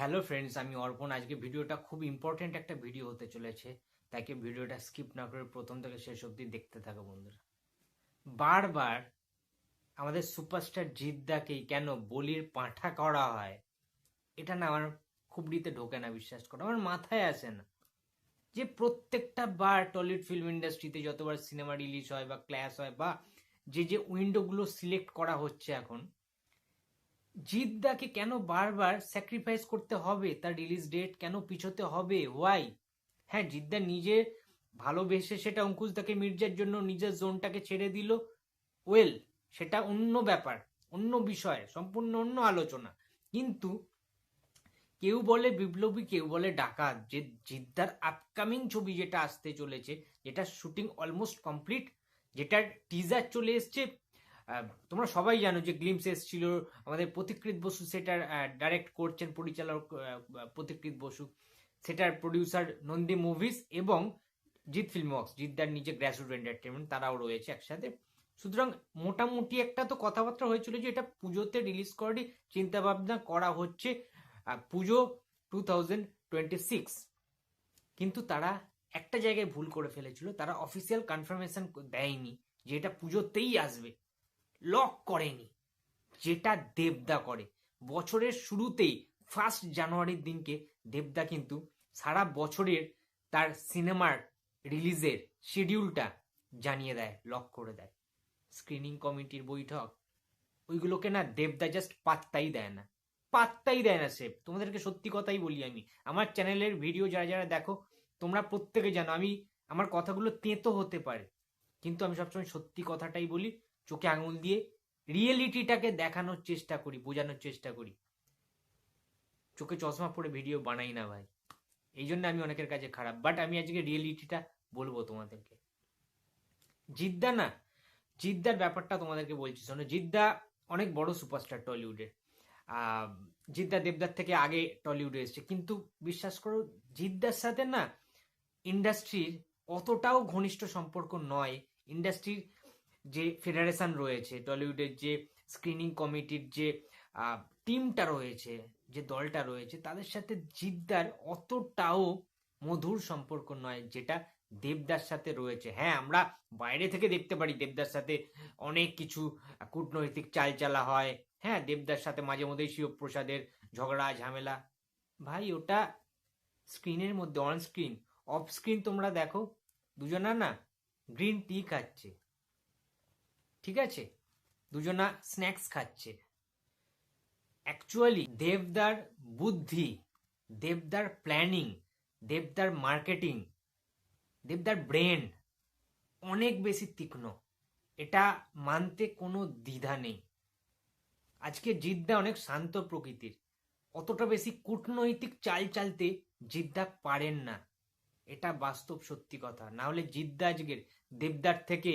Hello friends, আমি অর্পণ। আজকে ভিডিওটা খুব ইম্পর্টেন্ট একটা ভিডিও হতে চলেছে, তাকে ভিডিওটা স্কিপ না করে প্রথম থেকে শেষ অবধি দেখতে থাকো বন্ধুরা। বারবার আমাদের সুপারস্টার জিদ্দাকেই কেন বলির পাঁঠা করা হয়, এটা না আমার খুবড়িতে ঢোকে না, বিশ্বাস করো, আমার মাথায় আসে না। যে প্রত্যেকটা বার টলিউড ফিল্ম ইন্ডাস্ট্রিতে যতবার সিনেমা রিলিজ হয় বা ক্ল্যাশ হয় বা যে উইন্ডোগুলো সিলেক্ট করা হচ্ছে এখন, জিদ্দাকে কেন বারবার স্যাক্রিফাইস করতে হবে, তার রিলিজ ডেট কেন পিছোতে হবে, ওয়াই? হ্যাঁ, জিদ্দা নিজে ভালোবেসে সেটা অঙ্কুশ দাকে মির্জার জন্য নিজের জোনটাকে ছেড়ে দিল, ওয়েল, সেটা অন্য ব্যাপার, অন্য বিষয়, সম্পূর্ণ অন্য আলোচনা। কিন্তু কেউ বলে বিপ্লবী, কেউ বলে ডাকাত, যে জিদ্দার আপকামিং ছবি যেটা আসতে চলেছে, যেটা শুটিং অলমোস্ট কমপ্লিট, যেটার টিজার চলে এসছে, তোমরা সবাই জানো যে গ্লিমস এসছিল, আমাদের পথিকৃৎ বসু সেটার ডাইরেক্ট করছেন, পরিচালক পথিকৃৎ বসু, সেটার প্রডিউসার নন্দী মুভিজ এবং জিৎ ফিল্ম ওয়ার্কস, জিদ্দার নিজে গ্র্যাসরুট এন্টারটেনমেন্ট, তারাও রয়েছে একসাথে। সুতরাং মোটামুটি একটা তো কথাবার্তা হয়েছিল যে এটা পুজোতে রিলিজ করারই চিন্তা ভাবনা করা হচ্ছে, পুজো 2026। কিন্তু তারা একটা জায়গায় ভুল করে ফেলেছিল, তারা অফিসিয়াল কনফার্মেশন দেয়নি যে এটা পুজোতেই আসবে, লক করেনি, যেটা দেবদা করে। বছরের শুরুতেই 1 জানুয়ারির দিনকে দেবদা কিন্তু সারা বছরের তার সিনেমার রিলিজের শিডিউলটা জানিয়ে দেয়, লক করে দেয়। স্ক্রিনিং কমিটির বৈঠক, ওইগুলোকে না দেবদা জাস্ট পাত্তাই দেয় না, পাত্তাই দেয় না। সে, তোমাদেরকে সত্যি কথাই বলি, আমি আমার চ্যানেলের ভিডিও যারা যারা দেখো, তোমরা প্রত্যেকে জানো আমি, আমার কথাগুলো তেঁতো হতে পারে, কিন্তু আমি সবসময় সত্যি কথাটাই বলি, চোখে আঙুল দিয়ে রিয়েলিটিটাকে দেখানোর চেষ্টা করি, বোঝানোর চেষ্টা করি। চোখে চশমা পরে ভিডিও বানাই না ভাই, এই জন্য আমি অনেকের কাছে খারাপ, বাট আমি আজকে রিয়েলিটিটা বলবো তোমাদেরকে। জিদ্দা না, জিদ্দার ব্যাপারটা তোমাদেরকে বলছি শোনো। জিদ্দা অনেক বড় সুপারস্টার টলিউডের। আহ, জিদ্দা দেবদার থেকে আগে টলিউডে এসেছে, কিন্তু বিশ্বাস করো, জিদ্দার সাথে না ইন্ডাস্ট্রির অতটাও ঘনিষ্ঠ সম্পর্ক নয়। ইন্ডাস্ট্রির যে ফেডারেশন রয়েছে, টলিউডের যে স্ক্রিনিং কমিটির যে টিমটা রয়েছে, যে দলটা রয়েছে, তাদের সাথে জিদ্দার অতটাও মধুর সম্পর্ক নয় যেটা দেবদার সাথে রয়েছে। হ্যাঁ, আমরা বাইরে থেকে দেখতে পারি দেবদার সাথে অনেক কিছু কূটনৈতিক চালচালা হয়, হ্যাঁ, দেবদার সাথে মাঝে মধ্যেই শিবপ্রসাদের ঝগড়া ঝামেলা। ভাই, ওটা স্ক্রিনের মধ্যে, অন স্ক্রিন। অফ স্ক্রিন তোমরা দেখো, দুজনা না গ্রিন টি খাচ্ছে, ঠিক আছে, দুজনা স্ন্যাক্স খাচ্ছে। অ্যাকচুয়ালি দেবদার বুদ্ধি, দেবদার প্ল্যানিং, দেবদার মার্কেটিং, দেবদার ব্রেন অনেক বেশি তীক্ষ্ণ, এটা মানতে কোনো দ্বিধা নেই। আজকে জিদ্দা অনেক শান্ত প্রকৃতির, অতটা বেশি কূটনৈতিক চাল চালতে জিদ্দা পারেন না, এটা বাস্তব সত্যি কথা। না হলে জিদ্দা আজকের দেবদার থেকে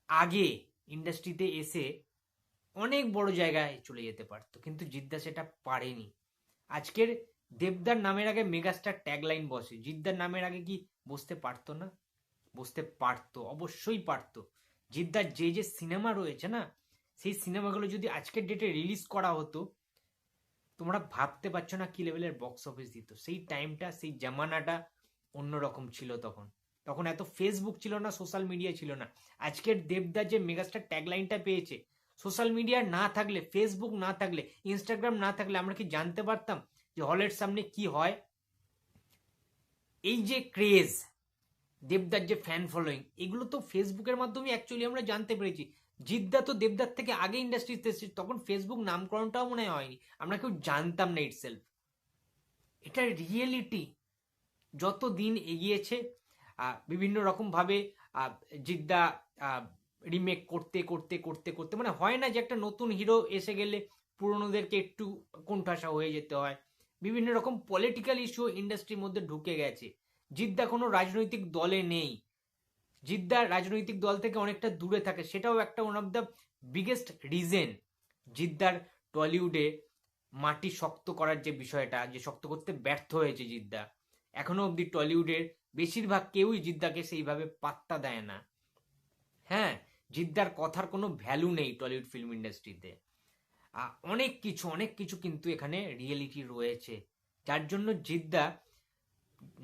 আগে ইন্ডাস্ট্রিতে এসে অনেক বড় জায়গায় চলে যেতে পারতো, কিন্তু জিদ্দা সেটা পারেনি। আজকের দেবদার নামের আগে মেগাস্টার ট্যাগলাইন বসে, জিদ্দার নামের আগে কি বসতে পারতো না? বসতে পারতো, অবশ্যই পারতো। জিদ্দার যে যে সিনেমা রয়েছে না, সেই সিনেমাগুলো যদি আজকের ডেটে রিলিজ করা হতো, তোমরা ভাবতে পারছো না কি লেভেলের বক্স অফিস দিত। সেই টাইমটা, সেই জামানাটা অন্যরকম ছিল। তখন তখন এত ফেসবুক ছিল না, সোশ্যাল মিডিয়া ছিল না। আজকের দেবদা যে মেগাস্টার ট্যাগলাইনটা পেয়েছে, সোশ্যাল মিডিয়া না থাকলে, ফেসবুক না থাকলে, ইনস্টাগ্রাম না থাকলে আমরা কি জানতে পারতাম যে হলের সামনে কি হয়? এই যে ক্রেজ, দেবদার যে ফ্যান ফলোয়িং, এগুলো তো ফেসবুকের মাধ্যমে অ্যাকচুয়ালি আমরা জানতে পেরেছি। জিদ্দা তো দেবদার থেকে আগে ইন্ডাস্ট্রিতে এসেছে, তখন ফেসবুক নামকরণটাও মনে হয়নি, আমরা কেউ জানতাম না ইটসেলফ। এটা রিয়েলিটি। যত দিন এগিয়েছে, বিভিন্ন রকমভাবে জিদ্দা রিমেক করতে করতে করতে করতে, মানে হয় না যে একটা নতুন হিরো এসে গেলে পুরনোদেরকে একটু কোণঠাসা হয়ে যেতে হয়। বিভিন্ন রকম পলিটিক্যাল ইস্যু ইন্ডাস্ট্রির মধ্যে ঢুকে গেছে। জিদ্দা কোনো রাজনৈতিক দলে নেই, জিদ্দা রাজনৈতিক দল থেকে অনেকটা দূরে থাকে, সেটাও একটা one of the biggest reason জিদ্দার টলিউডে মাটি শক্ত করার যে বিষয়টা, যে শক্ত করতে ব্যর্থ হয়েছে জিদ্দা। এখনো অবধি টলিউডের বেশিরভাগ কেউই জিদ্দাকে সেইভাবে পাত্তা দেয় না। হ্যাঁ, জিদ্দার কথার কোনো ভ্যালু নেই টলিউড ফিল্ম ইন্ডাস্ট্রিতে। অনেক কিছু অনেক কিছু কিন্তু এখানে রিয়েলিটি রয়েছে, যার জন্য জিদ্দা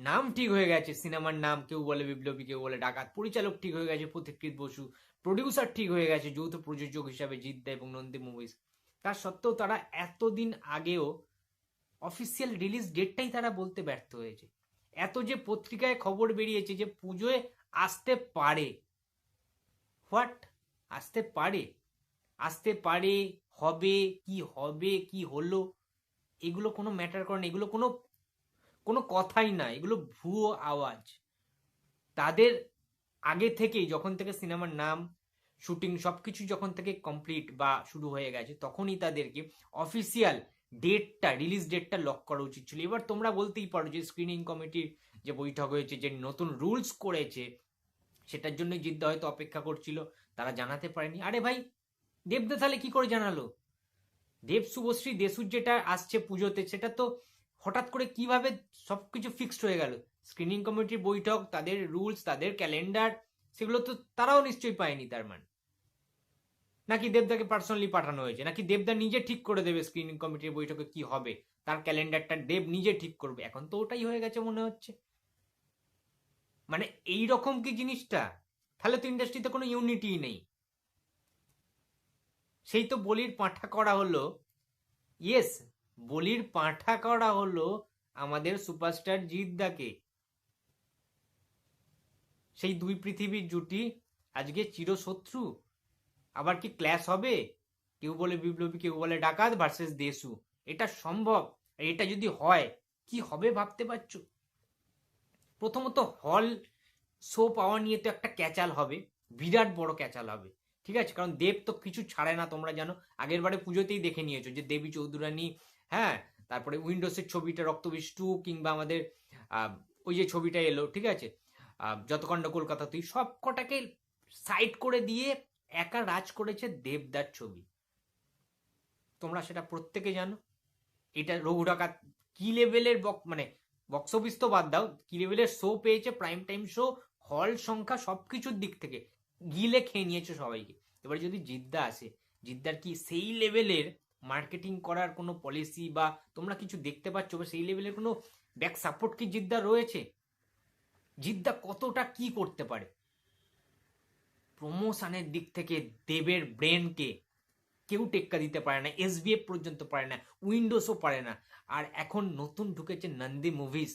নাম ঠিক হয়ে গেছে, সিনেমার নাম, কেউ বলে বিপ্লবী, কেউ বলে ডাকাত, পরিচালক ঠিক হয়ে গেছে পথিকৃৎ বসু, প্রডিউসার ঠিক হয়ে গেছে যৌথ প্রযোজক হিসাবে জিদ্দা এবং নন্দী মুভিজ। তার সত্ত্বেও তারা এতদিন আগেও অফিসিয়াল রিলিজ ডেটটাই তারা বলতে ব্যর্থ হয়েছে। এত যে পত্রিকায় খবর বেরিয়েছে যে পুজোয় আসতে পারে, হোয়াট, আসতে পারে, আসতে পারে, হবে কি হলো, এগুলো কোনো ম্যাটার করে না, এগুলো কোনো কোনো কথাই না, এগুলো ভুয়ো আওয়াজ। তাদের আগে থেকেই, যখন থেকে সিনেমার নাম, শুটিং সবকিছু যখন থেকে কমপ্লিট বা শুরু হয়ে গেছে, তখনই তাদেরকে অফিসিয়াল ডেটটা, রিলিজ ডেটটা লক করা উচিত ছিল। এবার তোমরা বলতেই পারো যে স্ক্রিনিং কমিটির যে বৈঠক হয়েছে, যে নতুন রুলস করেছে, সেটার জন্য জিদ্দা হয়তো অপেক্ষা করছিল, তারা জানাতে পারেনি। আরে ভাই, দেবদা তাহলে কি করে জানালো? দেব শুভশ্রী দেশুর যেটা আসছে পুজোতে, সেটা তো হঠাৎ করে কিভাবে সবকিছু ফিক্সড হয়ে গেল? স্ক্রিনিং কমিটির বৈঠক, তাদের রুলস, তাদের ক্যালেন্ডার, সেগুলো তো তারাও নিশ্চয়ই পায়নি। তার মানে নাকি দেবদাকে পার্সোনালি পাঠানো হয়েছে, নাকি দেবদা নিজে ঠিক করে দেবে স্ক্রিনিং কমিটির বৈঠকে কি হবে, তার ক্যালেন্ডারটা দেব নিজে ঠিক করবে? এখন তো ওটাই হয়ে গেছে মনে হচ্ছে। মানে এই রকম কি জিনিসটা? তাহলে তো ইন্ডাস্ট্রিতে কোনো ইউনিটিই নেই। সেই তো বলির পাঁঠা করা হলো, ইয়েস, বলির পাঁঠা করা হলো আমাদের সুপারস্টার জিদ্দাকে। সেই দুই পৃথিবীর জুটি আজকে চিরশত্রু। আবার কি ক্ল্যাশ হবে? কেউ বলে বিপ্লবী, কেউ বলে ডাকাত ভার্সেস দেশু। এটা সম্ভব? এটা যদি হয়, কি হবে ভাবতে পারছো? প্রথমত হল শো পাওয়া নিয়ে তো একটা ক্যাচাল হবে, বিরাট বড় ক্যাচাল হবে, ঠিক আছে? কারণ দেব তো কিছু ছাড়ে না, তোমরা জানো। আগের বারে পুজোতেই দেখে নিয়েছো যে দেবী চৌধুরানী, হ্যাঁ, তারপরে উইন্ডোজের ছবিটা রক্তবীজ 2, কিংবা আমাদের ওই যে ছবিটা এলো, ঠিক আছে, যতকাণ্ড কলকাতা তুই, সব কটাকে সাইড করে দিয়ে একা রাজ করেছে দেবদার ছবি। তোমরা সেটা প্রত্যেকে জানো। এটা রঘু ডাকাত কি লেভেলের মানে বক্স অফিস তো বাদ দাও, কি লেভেলের শো পেয়েছে, প্রাইম টাইম শো, হল সংখ্যা, সবকিছুর দিক থেকে গিলে খেয়ে নিয়েছে সবাইকে। এবার যদি জিদ্দা আসে, জিদ্দার কি সেই লেভেলের মার্কেটিং করার কোনো পলিসি বা তোমরা কিছু দেখতে পাচ্ছ, বা সেই লেভেলের কোনো ব্যাক সাপোর্ট কি জিদ্দা রয়েছে? জিদ্দা কতটা কি করতে পারে প্রমোশনের দিক থেকে? দেবের ব্রেনকে কেউ টেক্কা দিতে পারে না, এসবিএফ পর্যন্ত পারে না, উইন্ডোজও পারে না। আর এখন নতুন ঢুকেছে নন্দী মুভিজ,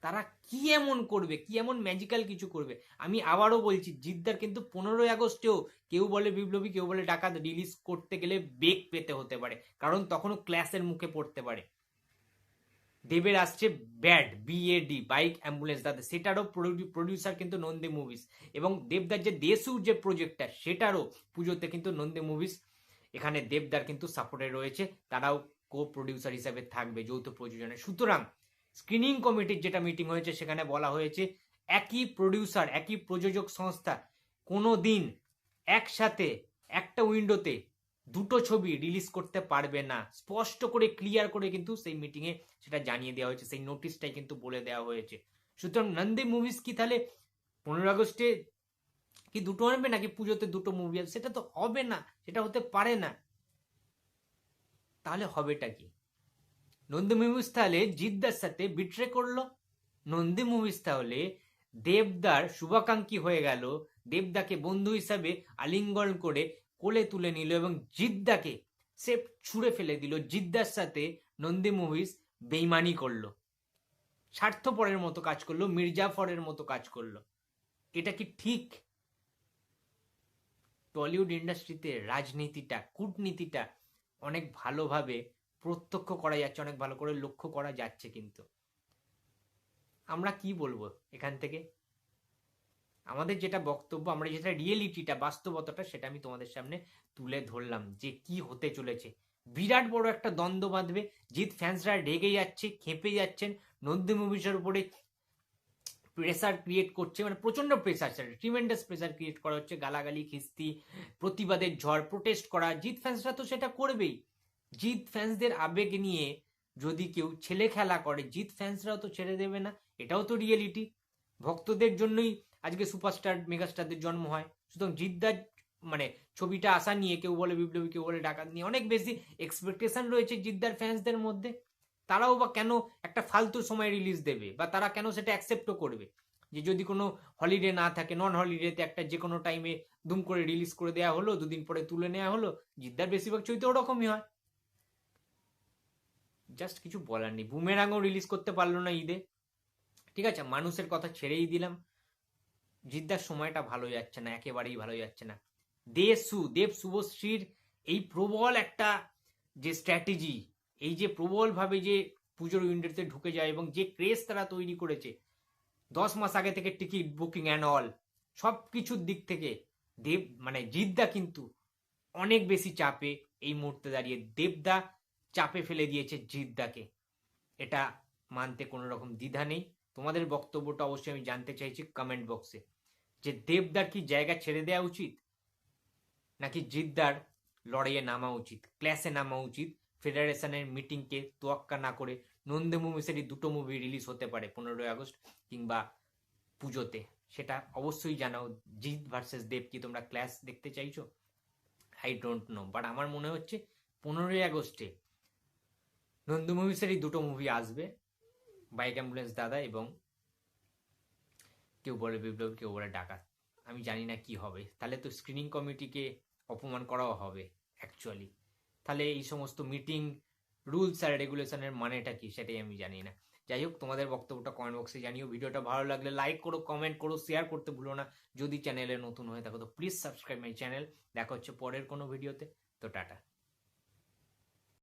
তারা কি এমন করবে, কি এমন ম্যাজিক্যাল কিছু করবে? আমি আবারও বলছি, জিদ্দার কিন্তু 15ই আগস্টেও কেউ বলে বিপ্লবী, কেউ বলে ডাকাত রিলিজ করতে গেলে বেগ পেতে হতে পারে, কারণ তখনও ক্ল্যাশের মুখে পড়তে পারে। দেবের আসছে ব্যাড, বিএডি, বাইক অ্যাম্বুলেন্স দাদা, সেটারও প্রডিউসার কিন্তু নন্দী মুভিজ, এবং দেবদার যে দেশুর যে প্রজেক্টটা, সেটারও পুজোতে কিন্তু নন্দী মুভিজ, এখানে দেবদার কিন্তু সাপোর্টে রয়েছে, তারাও কো প্রডিউসার হিসাবে থাকবে যৌথ প্রযোজনে। সুতরাং স্ক্রিনিং কমিটির যেটা মিটিং হয়েছে, সেখানে বলা হয়েছে একই প্রডিউসার, একই প্রযোজক সংস্থা কোনো দিন একসাথে একটা উইন্ডোতে দুটো ছবি রিলিজ করতে পারবে না, স্পষ্ট করে ক্লিয়ার করে কিন্তু সেই মিটিংয়ে সেটা জানিয়ে দেওয়া হয়েছে, সেই নোটিশটাই কিন্তু বলে দেওয়া হয়েছে। সুতরাং নন্দী মুভিজ কি তাহলে 15ই আগস্টে কি দুটো আনবে, নাকি পুজোতে দুটো মুভি আসবে? সেটা তো হবে না, সেটা হতে পারে না। তাহলে হবেটা কি? নন্দী মুভিজ তাহলে জিদ্দার সাথে বিট্রে করলো, নন্দী মুভিজ তাহলে দেবদার শুভাকাঙ্ক্ষী হয়ে গেল, দেবদাকে বন্ধু হিসাবে আলিঙ্গন করে কোলে তুলে নিল, এবং জিদ্দাকে সে ছুঁড়ে ফেলে দিল। জিদ্দার সাথে নন্দী মুভিজ বেইমানি করলো, স্বার্থপরের মতো কাজ করলো, মির্জাফরের মতো কাজ করলো। এটা কি ঠিক? টলিউড ইন্ডাস্ট্রিতে রাজনীতিটা, কূটনীতিটা অনেক ভালোভাবে প্রত্যক্ষ করা যাচ্ছে, অনেক ভালো করে লক্ষ্য করা যাচ্ছে। কিন্তু আমরা কি বলবো এখান থেকে? আমাদের যেটা বক্তব্য, আমরা যেটা রিয়েলিটিটা, বাস্তবতাটা, সেটা আমি তোমাদের সামনে তুলে ধরলাম যে কি হতে চলেছে। বিরাট বড় একটা দ্বন্দ্ব বাঁধবে, জিৎ ফ্যান্সরা রেগে যাচ্ছে, খেপে যাচ্ছেন, নন্দী মুভিজের উপরে প্রেসার ক্রিয়েট করছে, মানে প্রচন্ড প্রেসার, ট্রিমেন্ডাস প্রেসার ক্রিয়েট করা হচ্ছে, গালাগালি, খিস্তি, প্রতিবাদের ঝড়, প্রোটেস্ট করা। জিৎ ফ্যান্সরা তো সেটা করবেই। জিৎ ফ্যান্সদের আবেগ নিয়ে যদি কেউ ছেলে খেলা করে, জিৎ ফ্যান্সরাও তো ছেড়ে দেবে না, এটাও তো রিয়েলিটি। ভক্তদের জন্যই আজকে সুপারস্টার, মেগাস্টারদের জন্ম হয়। সুতরাং জিদ্দার মানে ছবিটা আসা নিয়ে কেউ বলে বিপ্লবী, কেউ বলে ডাকাত নিয়ে অনেক বেশি এক্সপেকটেশন রয়েছে জিদ্দার ফ্যান্সদের মধ্যে। তারাও বা কেন একটা ফালতু সময় রিলিজ দেবে, বা তারা কেন সেটা অ্যাকসেপ্টও করবে? যে যদি কোনো হলিডে না থাকে, নন হলিডেতে একটা যে কোনো টাইমে দুম করে রিলিজ করে দেওয়া হলো, দুদিন পরে তুলে নেওয়া হলো। জিদ্দার বেশিরভাগ চরিত্র ওরকমই হয়। জাস্ট কিছু বলার নেই। বুমেরাংও রিলিজ করতে পারলো না ঈদে। ঠিক আছে, মানুষের কথা ছেড়েই দিলাম। জিদ্দার সময়টা ভালো যাচ্ছে না, একেবারেই ভালো যাচ্ছে না। দেব শুভশ্রীর এই প্রবল একটা যে স্ট্র্যাটেজি, এই যে প্রবল ভাবে যে পুজোর উইন্ডোতে ঢুকে যায় এবং যে ক্রেজ তারা তৈরি করেছে 10 মাস আগে থেকে টিকিট বুকিং অ্যান্ড অল, সব কিছুর দিক থেকে দেব মানে জিদ্দা কিন্তু অনেক বেশি চাপে এই মুহূর্তে দাঁড়িয়ে। দেবদা চাপে ফেলে দিয়েছে জিদ্দাকে, এটা মানতে কোনো রকম দ্বিধা নেই। তোমাদের বক্তব্যটা অবশ্যই আমি জানতে চাইছি কমেন্ট বক্সে, যে দেবদার কি জায়গা ছেড়ে দেওয়া উচিত, নাকি জিদ্দার লড়াইয়ে নামা উচিত, ক্লাসে নামা উচিত। ফেডারেশনের মিটিংকে তোয়াক্কা না করে নন্দী মুভিসেরই দুটো মুভি রিলিজ হতে পারে 15ই আগস্ট কিংবা পুজোতে, সেটা অবশ্যই জানাও। জিৎ ভার্সেস দেব, কি তোমরা ক্লাস দেখতে চাইছো? আই ডোন্ট নো, বাট আমার মনে হচ্ছে 15ই আগস্টে নন্দী মুভিসেরই দুটো মুভি আসবে, বাইক অ্যাম্বুলেন্স দাদা এবং কেউ বলে বিপ্লব, কেউ বলে ডাকাত। আমি জানি না কি হবে, তাহলে তো স্ক্রিনিং কমিটিকে অপমান করাও হবে অ্যাকচুয়ালি। তাহলে এই সমস্ত মিটিং রুলস আর রেগুলেশনের মানেটা কি সেটাই আমি জানি না। যাই হোক, তোমাদের বক্তব্যটা কমেন্ট বক্সে জানিও। ভিডিওটা ভালো লাগলে লাইক করো, কমেন্ট করো, শেয়ার করতে ভুলো না। যদি চ্যানেলে নতুন হয়ে থাকো তো প্লিজ সাবস্ক্রাইব মাই চ্যানেল। দেখা হচ্ছে পরের কোনো ভিডিওতে। তো টাটা।